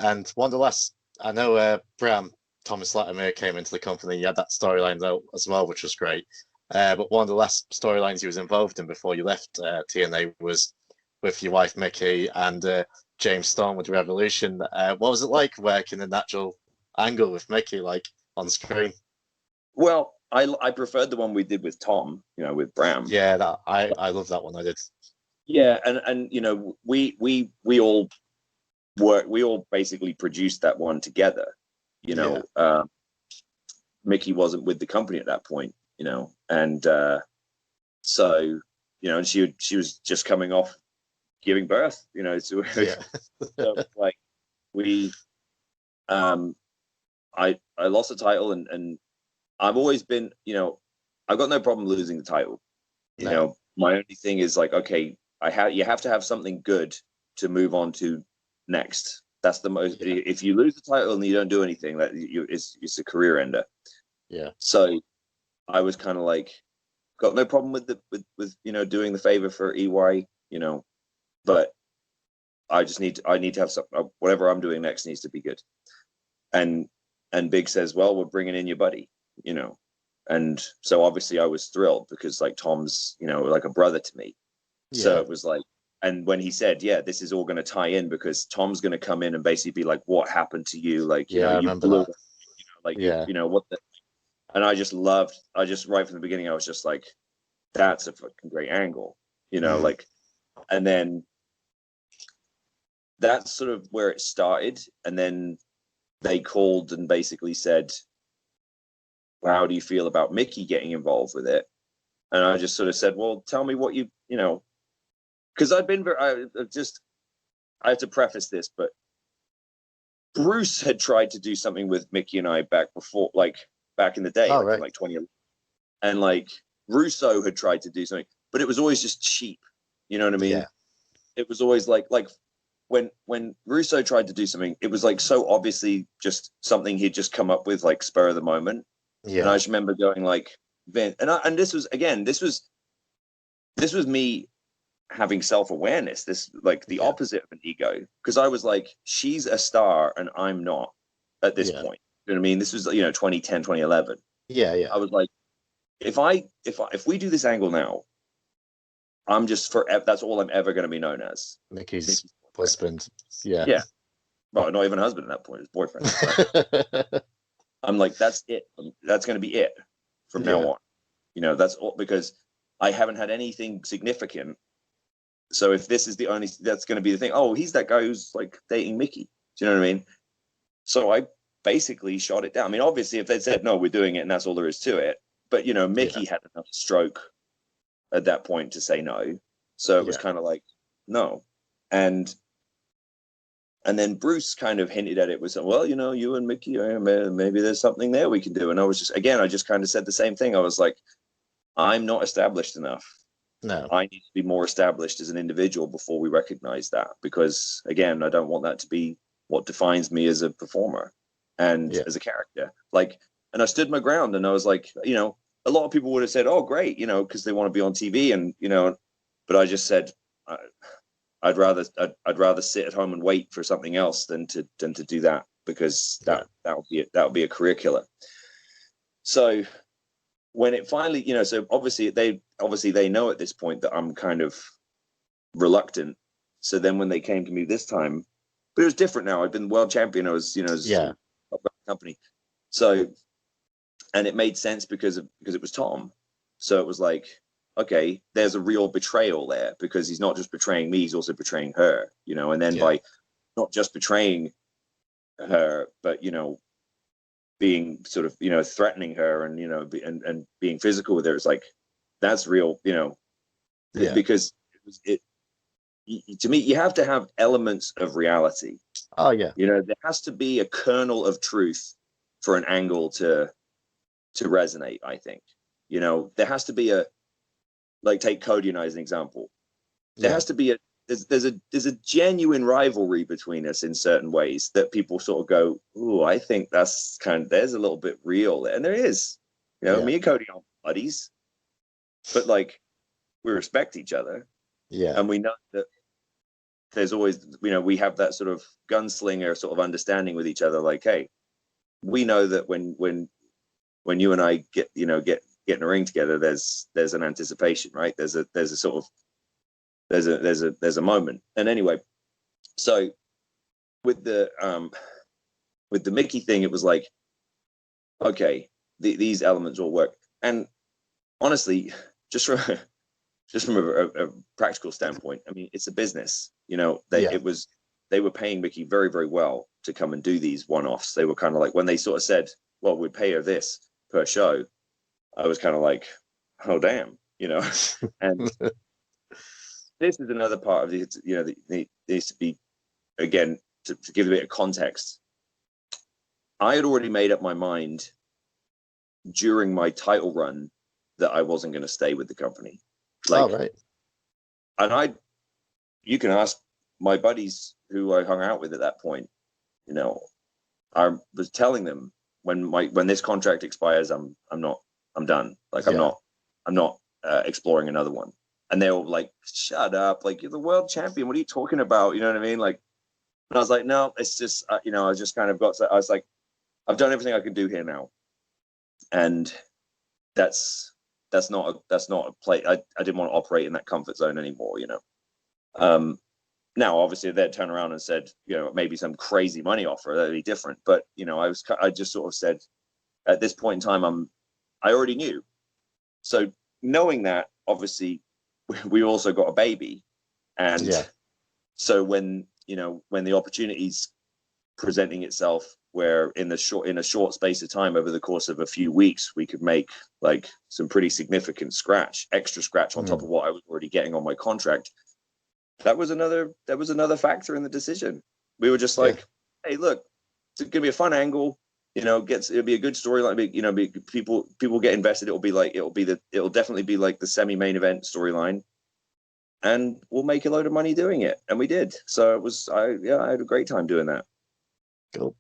And one of the last, I know Bram Thomas Latimer came into the company. He had that storyline though as well, which was great. But one of the last storylines he was involved in before you left TNA was with your wife Mickie and James Storm with Revolution. What was it like working in that actual angle with Mickie, like on screen? Well, I preferred the one we did with Tom, with Bram. Yeah, I love that one. I did. Yeah, and we all basically produced that one together. Mickie wasn't with the company at that point, and so and she was just coming off giving birth, so, Yeah. so like we I lost the title and I've always been, I've got no problem losing the title. My only thing is like, okay, you have to have something good to move on to next. That's the most. Yeah. If you lose the title and you don't do anything, it's a career ender. Yeah. So I was kind of like, got no problem with doing the favor for EY, but I need to have something. Whatever I'm doing next needs to be good. And Big says, well, we're bringing in your buddy, and so obviously I was thrilled because like Tom's, like a brother to me. Yeah. So it was like, and when he said, yeah, this is all going to tie in because Tom's going to come in and basically be like, what happened to you? Like, you blew it, what the, and I just right from the beginning, I was just like, that's a fucking great angle, like, and then that's sort of where it started. And then they called and basically said, well, how do you feel about Mickie getting involved with it? And I just sort of said, well, tell me what because I've been I have to preface this, but Bruce had tried to do something with Mickie and I back in the day, right. in like 2011. And like Russo had tried to do something, but it was always just cheap. You know what I mean? Yeah. It was always like when Russo tried to do something, it was like so obviously just something he'd just come up with, like spur of the moment. Yeah. And I just remember going like, Vin, and this was me having self-awareness, this like the opposite of an ego, because I was like, she's a star and I'm not at this point. You know what I mean? This was 2010, 2011. Yeah. I was like, if we do this angle now, I'm just forever, that's all I'm ever going to be known as. Mickey's husband. Yeah. Yeah. Well, not even a husband at that point, his boyfriend. I'm like, that's it. That's going to be it from now on. That's all, because I haven't had anything significant. So if this is the only, that's going to be the thing. Oh, he's that guy who's like dating Mickie. Do you know what I mean? So I basically shot it down. I mean, obviously, if they said no, we're doing it, and that's all there is to it. But Mickie had enough stroke at that point to say no. So it was kind of like no, and then Bruce kind of hinted at it. Was well, you and Mickie, maybe there's something there we can do. And I was I just kind of said the same thing. I was like, I'm not established enough. No, I need to be more established as an individual before we recognize that, because again, I don't want that to be what defines me as a performer and as a character. Like, and I stood my ground, and I was like, a lot of people would have said, oh, great, because they want to be on TV, and but I just said, I'd rather sit at home and wait for something else than to do that, because that would be a career killer. So when it finally, so obviously they know at this point that I'm kind of reluctant. So then when they came to me this time, but it was different now. I've been world champion. I was, company. So, and it made sense because it was Tom. So it was like, okay, there's a real betrayal there, because he's not just betraying me, he's also betraying her, and then by not just betraying her, but, being sort of, threatening her and, and being physical with her. It's like, that's real, because to me, you have to have elements of reality. Oh yeah. There has to be a kernel of truth for an angle to resonate, I think. There has to be like, take Cody and I as an example. There has to be there's a genuine rivalry between us in certain ways that people sort of go, ooh, I think that's there's a little bit real there. And there is. Me and Cody aren't buddies, but like, we respect each other. Yeah. And we know that there's always, you know, we have that sort of gunslinger sort of understanding with each other. Like, hey, we know that when you and I get in a ring together, there's an anticipation, right? There's a sort of there's a moment. And anyway, so with the Mickie thing, it was like, okay, these elements all work. And honestly, just from a practical standpoint, I mean, it's a business. You know, they were paying Mickie very, very well to come and do these one-offs. They were kind of like, when they sort of said, well, we'd pay her this per show, I was kind of like, oh damn, you know. And this is another part of the, you know, the needs to be, again, to give a bit of context. I had already made up my mind during my title run that I wasn't going to stay with the company. Like, right. And you can ask my buddies who I hung out with at that point, you know, I was telling them when this contract expires, I'm done. Like, I'm not exploring another one. And they were like, shut up. Like, you're the world champion. What are you talking about? You know what I mean? Like, and I was like, no, it's just, you know, I just kind of I was like, I've done everything I can do here now. And that's not a play. I didn't want to operate in that comfort zone anymore, you know. Now, obviously, if they'd turn around and said, you know, maybe some crazy money offer, that'd be different. But, you know, I just sort of said, at this point in time, I already knew. So knowing that, obviously, we also got a baby. And so when the opportunity's presenting itself, where in a short space of time over the course of a few weeks, we could make like some pretty significant extra scratch on top of what I was already getting on my contract. That was another factor in the decision. We were just like, hey, look, it's gonna be a fun angle. You know, it'll be a good storyline. You know, people get invested. It'll definitely be like the semi-main event storyline, and we'll make a load of money doing it. And we did. So I had a great time doing that. Cool.